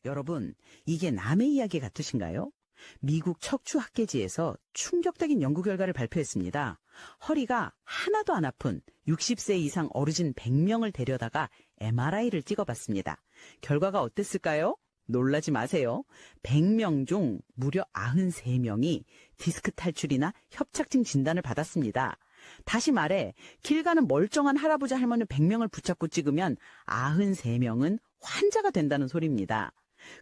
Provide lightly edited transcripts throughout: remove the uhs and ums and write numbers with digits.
여러분, 이게 남의 이야기 같으신가요? 미국 척추학회지에서 충격적인 연구 결과를 발표했습니다. 허리가 하나도 안 아픈 60세 이상 어르신 100명을 데려다가 MRI를 찍어봤습니다. 결과가 어땠을까요? 놀라지 마세요. 100명 중 무려 93명이 디스크 탈출이나 협착증 진단을 받았습니다. 다시 말해 길 가는 멀쩡한 할아버지 할머니 100명을 붙잡고 찍으면 93명은 환자가 된다는 소리입니다.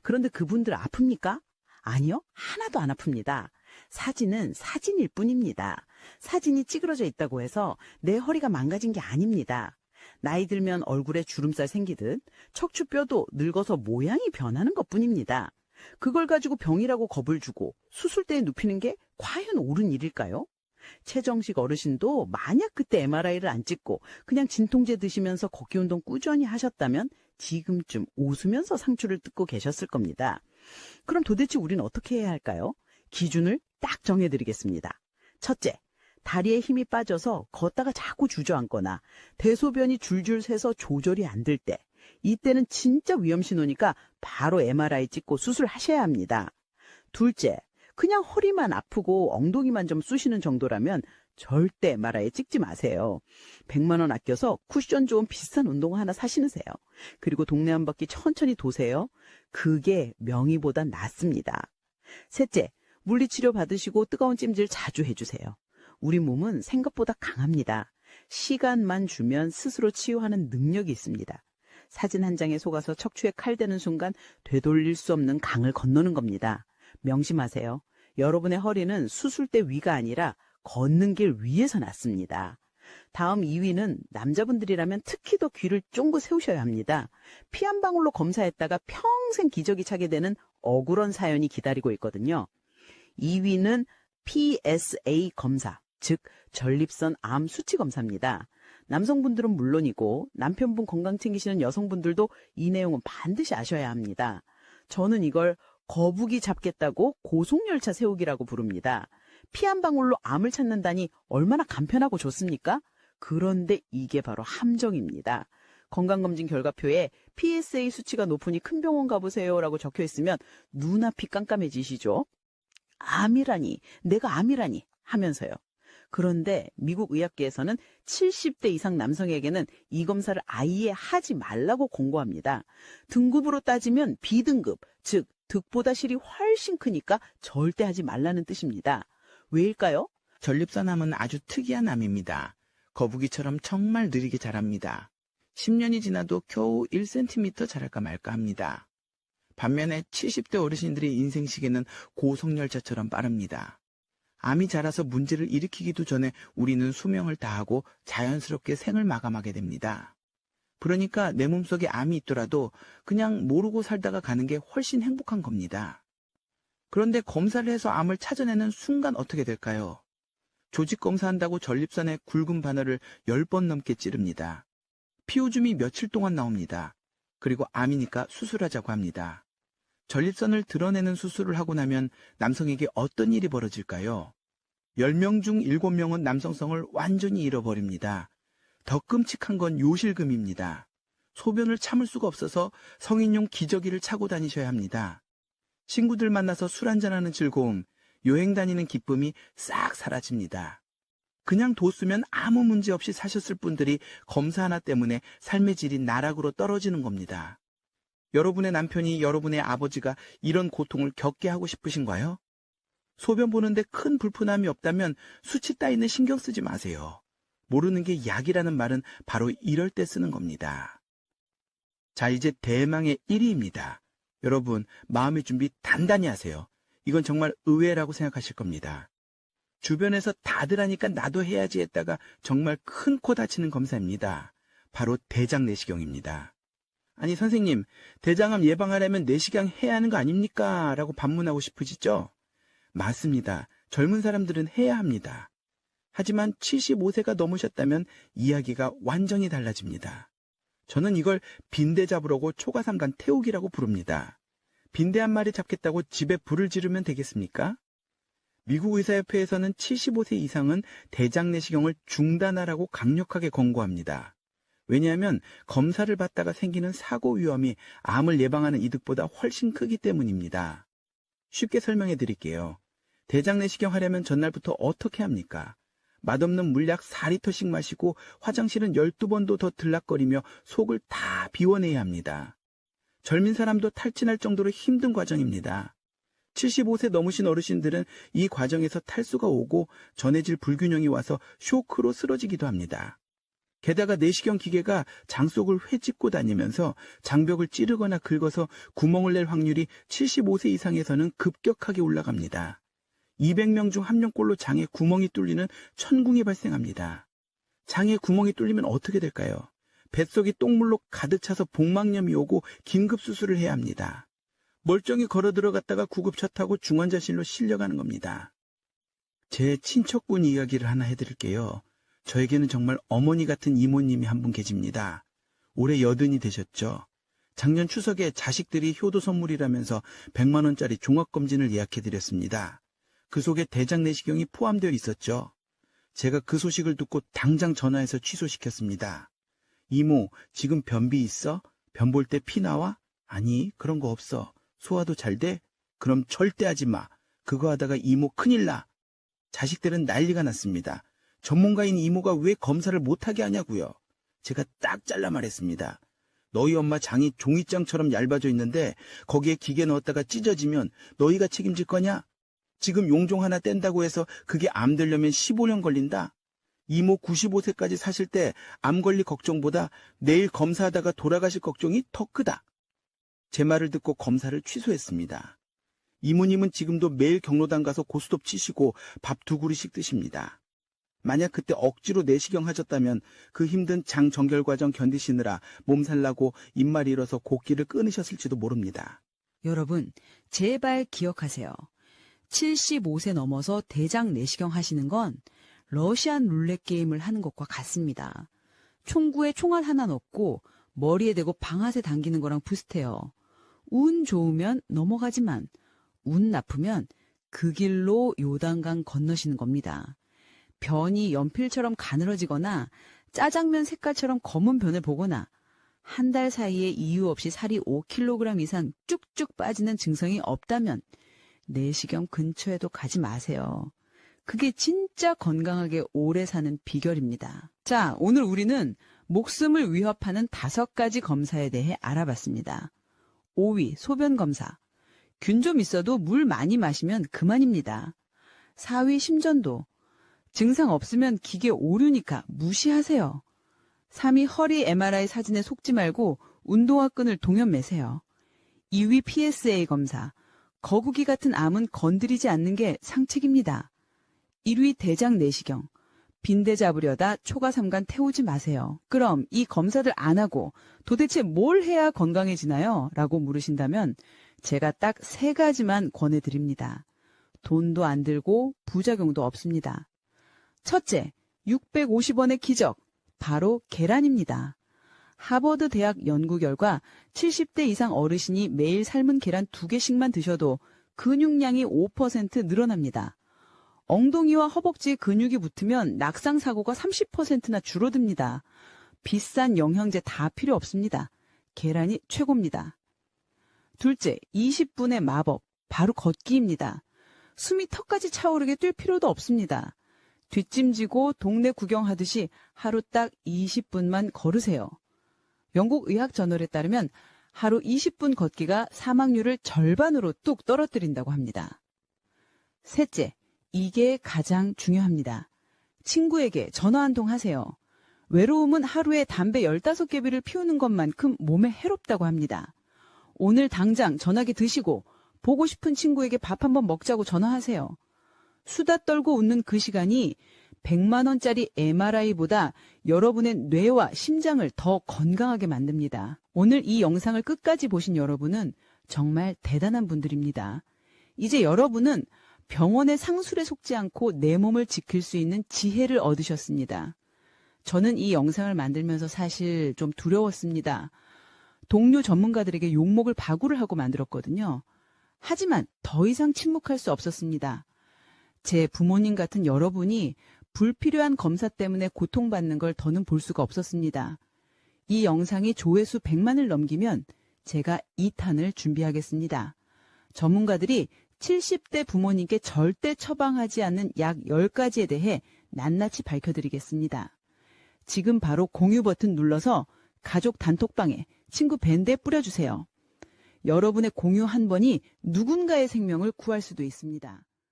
그런데 그분들 아픕니까? 아니요, 하나도 안 아픕니다. 사진은 사진일 뿐입니다. 사진이 찌그러져 있다고 해서 내 허리가 망가진 게 아닙니다. 나이 들면 얼굴에 주름살 생기듯 척추뼈도 늙어서 모양이 변하는 것뿐입니다. 그걸 가지고 병이라고 겁을 주고 수술대에 눕히는 게 과연 옳은 일일까요? 최정식 어르신도 만약 그때 MRI를 안 찍고 그냥 진통제 드시면서 걷기 운동 꾸준히 하셨다면 지금쯤 웃으면서 상추를 뜯고 계셨을 겁니다. 그럼 도대체 우리는 어떻게 해야 할까요? 기준을 딱 정해드리겠습니다. 첫째, 다리에 힘이 빠져서 걷다가 자꾸 주저앉거나 대소변이 줄줄 새서 조절이 안 될 때, 이때는 진짜 위험신호니까 바로 MRI 찍고 수술하셔야 합니다. 둘째, 그냥 허리만 아프고 엉덩이만 좀 쑤시는 정도라면 절대 MRI 찍지 마세요. 100만 원 아껴서 쿠션 좋은 비싼 운동화 하나 사시는세요. 그리고 동네 한 바퀴 천천히 도세요. 그게 명의보단 낫습니다. 셋째, 물리치료 받으시고 뜨거운 찜질 자주 해주세요. 우리 몸은 생각보다 강합니다. 시간만 주면 스스로 치유하는 능력이 있습니다. 사진 한 장에 속아서 척추에 칼 대는 순간 되돌릴 수 없는 강을 건너는 겁니다. 명심하세요. 여러분의 허리는 수술대 위가 아니라 걷는 길 위에서 났습니다. 다음 2위는 남자분들이라면 특히 더 귀를 쫑긋 세우셔야 합니다. 피 한 방울로 검사했다가 평생 기저귀 차게 되는 억울한 사연이 기다리고 있거든요. 2위는 PSA 검사, 즉 전립선 암 수치 검사입니다. 남성분들은 물론이고 남편분 건강 챙기시는 여성분들도 이 내용은 반드시 아셔야 합니다. 저는 이걸 거북이 잡겠다고 고속열차 세우기라고 부릅니다. 피 한 방울로 암을 찾는다니 얼마나 간편하고 좋습니까? 그런데 이게 바로 함정입니다. 건강검진 결과표에 PSA 수치가 높으니 큰 병원 가보세요 라고 적혀 있으면 눈앞이 깜깜해지시죠? 암이라니, 내가 암이라니 하면서요. 그런데 미국 의학계에서는 70대 이상 남성에게는 이 검사를 아예 하지 말라고 권고합니다. 등급으로 따지면 B등급, 즉 득보다 실이 훨씬 크니까 절대 하지 말라는 뜻입니다. 왜일까요? 전립선암은 아주 특이한 암입니다. 거북이처럼 정말 느리게 자랍니다. 10년이 지나도 겨우 1cm 자랄까 말까 합니다. 반면에 70대 어르신들의 인생 시계는 고속열차처럼 빠릅니다. 암이 자라서 문제를 일으키기도 전에 우리는 수명을 다하고 자연스럽게 생을 마감하게 됩니다. 그러니까 내 몸속에 암이 있더라도 그냥 모르고 살다가 가는 게 훨씬 행복한 겁니다. 그런데 검사를 해서 암을 찾아내는 순간 어떻게 될까요? 조직 검사한다고 전립선에 굵은 바늘을 10번 넘게 찌릅니다. 피오줌이 며칠 동안 나옵니다. 그리고 암이니까 수술하자고 합니다. 전립선을 드러내는 수술을 하고 나면 남성에게 어떤 일이 벌어질까요? 10명 중 7명은 남성성을 완전히 잃어버립니다. 더 끔찍한 건 요실금입니다. 소변을 참을 수가 없어서 성인용 기저귀를 차고 다니셔야 합니다. 친구들 만나서 술 한잔하는 즐거움, 여행 다니는 기쁨이 싹 사라집니다. 그냥 뒀으면 아무 문제 없이 사셨을 분들이 검사 하나 때문에 삶의 질이 나락으로 떨어지는 겁니다. 여러분의 남편이 여러분의 아버지가 이런 고통을 겪게 하고 싶으신가요? 소변 보는데 큰 불편함이 없다면 수치 따위는 신경 쓰지 마세요. 모르는 게 약이라는 말은 바로 이럴 때 쓰는 겁니다. 자, 이제 대망의 1위입니다. 여러분, 마음의 준비 단단히 하세요. 이건 정말 의외라고 생각하실 겁니다. 주변에서 다들 하니까 나도 해야지 했다가 정말 큰 코 다치는 검사입니다. 바로 대장 내시경입니다. 아니 선생님, 대장암 예방하려면 내시경 해야 하는 거 아닙니까? 라고 반문하고 싶으시죠? 맞습니다. 젊은 사람들은 해야 합니다. 하지만 75세가 넘으셨다면 이야기가 완전히 달라집니다. 저는 이걸 빈대 잡으려고 초가삼간 태우기라고 부릅니다. 빈대 한 마리 잡겠다고 집에 불을 지르면 되겠습니까? 미국 의사협회에서는 75세 이상은 대장 내시경을 중단하라고 강력하게 권고합니다. 왜냐하면 검사를 받다가 생기는 사고 위험이 암을 예방하는 이득보다 훨씬 크기 때문입니다. 쉽게 설명해 드릴게요. 대장 내시경 하려면 전날부터 어떻게 합니까? 맛없는 물약 4리터씩 마시고 화장실은 12번도 더 들락거리며 속을 다 비워내야 합니다. 젊은 사람도 탈진할 정도로 힘든 과정입니다. 75세 넘으신 어르신들은 이 과정에서 탈수가 오고 전해질 불균형이 와서 쇼크로 쓰러지기도 합니다. 게다가 내시경 기계가 장 속을 회집고 다니면서 장벽을 찌르거나 긁어서 구멍을 낼 확률이 75세 이상에서는 급격하게 올라갑니다. 200명 중 1명꼴로 장에 구멍이 뚫리는 천궁이 발생합니다. 장에 구멍이 뚫리면 어떻게 될까요? 뱃속이 똥물로 가득 차서 복막염이 오고 긴급 수술을 해야 합니다. 멀쩡히 걸어 들어갔다가 구급차 타고 중환자실로 실려가는 겁니다. 제 친척분 이야기를 하나 해드릴게요. 저에게는 정말 어머니 같은 이모님이 한 분 계십니다. 올해 80이 되셨죠. 작년 추석에 자식들이 효도 선물이라면서 100만 원짜리 종합검진을 예약해드렸습니다. 그 속에 대장 내시경이 포함되어 있었죠. 제가 그 소식을 듣고 당장 전화해서 취소시켰습니다. 이모, 지금 변비 있어? 변 볼 때 피 나와? 아니, 그런 거 없어. 소화도 잘 돼? 그럼 절대 하지 마. 그거 하다가 이모 큰일 나. 자식들은 난리가 났습니다. 전문가인 이모가 왜 검사를 못하게 하냐고요. 제가 딱 잘라 말했습니다. 너희 엄마 장이 종이장처럼 얇아져 있는데 거기에 기계 넣었다가 찢어지면 너희가 책임질 거냐? 지금 용종 하나 뗀다고 해서 그게 암 되려면 15년 걸린다? 이모 95세까지 사실 때 암 걸릴 걱정보다 내일 검사하다가 돌아가실 걱정이 더 크다. 제 말을 듣고 검사를 취소했습니다. 이모님은 지금도 매일 경로당 가서 고스톱 치시고 밥 2그릇씩 드십니다. 만약 그때 억지로 내시경 하셨다면 그 힘든 장 정결 과정 견디시느라 몸살 나고 입말 잃어서 곡기를 끊으셨을지도 모릅니다. 여러분, 제발 기억하세요. 75세 넘어서 대장 내시경 하시는 건 러시안 룰렛 게임을 하는 것과 같습니다. 총구에 총알 하나 넣고 머리에 대고 방아쇠 당기는 거랑 비슷해요. 운 좋으면 넘어가지만 운 나쁘면 그 길로 요단강 건너시는 겁니다. 변이 연필처럼 가늘어지거나 짜장면 색깔처럼 검은 변을 보거나 한 달 사이에 이유 없이 살이 5kg 이상 쭉쭉 빠지는 증상이 없다면 내시경 근처에도 가지 마세요. 그게 진짜 건강하게 오래 사는 비결입니다. 자, 오늘 우리는 목숨을 위협하는 5가지 검사에 대해 알아봤습니다. 5위, 소변 검사. 균 좀 있어도 물 많이 마시면 그만입니다. 4위, 심전도. 증상 없으면 기계 오류니까 무시하세요. 3위, 허리 MRI 사진에 속지 말고 운동화 끈을 동연 매세요. 2위, PSA 검사. 거북이 같은 암은 건드리지 않는 게 상책입니다. 1위, 대장 내시경. 빈대 잡으려다 초가삼간 태우지 마세요. 그럼 이 검사들 안 하고 도대체 뭘 해야 건강해지나요? 라고 물으신다면 제가 딱 3가지만 권해드립니다. 돈도 안 들고 부작용도 없습니다. 첫째, 650원의 기적. 바로 계란입니다. 하버드 대학 연구 결과 70대 이상 어르신이 매일 삶은 계란 2개씩만 드셔도 근육량이 5% 늘어납니다. 엉덩이와 허벅지에 근육이 붙으면 낙상 사고가 30%나 줄어듭니다. 비싼 영양제 다 필요 없습니다. 계란이 최고입니다. 둘째, 20분의 마법. 바로 걷기입니다. 숨이 턱까지 차오르게 뛸 필요도 없습니다. 뒷짐지고 동네 구경하듯이 하루 딱 20분만 걸으세요. 영국 의학저널에 따르면 하루 20분 걷기가 사망률을 절반으로 뚝 떨어뜨린다고 합니다. 셋째, 이게 가장 중요합니다. 친구에게 전화 한 통 하세요. 외로움은 하루에 담배 15개비를 피우는 것만큼 몸에 해롭다고 합니다. 오늘 당장 전화기 드시고 보고 싶은 친구에게 밥 한번 먹자고 전화하세요. 수다 떨고 웃는 그 시간이 100만 원짜리 MRI보다 여러분의 뇌와 심장을 더 건강하게 만듭니다. 오늘 이 영상을 끝까지 보신 여러분은 정말 대단한 분들입니다. 이제 여러분은 병원의 상술에 속지 않고 내 몸을 지킬 수 있는 지혜를 얻으셨습니다. 저는 이 영상을 만들면서 사실 좀 두려웠습니다. 동료 전문가들에게 욕먹을 바구를 하고 만들었거든요. 하지만 더 이상 침묵할 수 없었습니다. 제 부모님 같은 여러분이 불필요한 검사 때문에 고통받는 걸 더는 볼 수가 없었습니다. 이 영상이 조회수 100만을 넘기면 제가 2탄을 준비하겠습니다. 전문가들이 70대 부모님께 절대 처방하지 않는 약 10가지에 대해 낱낱이 밝혀드리겠습니다. 지금 바로 공유 버튼 눌러서 가족 단톡방에 친구 밴드에 뿌려주세요. 여러분의 공유 한 번이 누군가의 생명을 구할 수도 있습니다.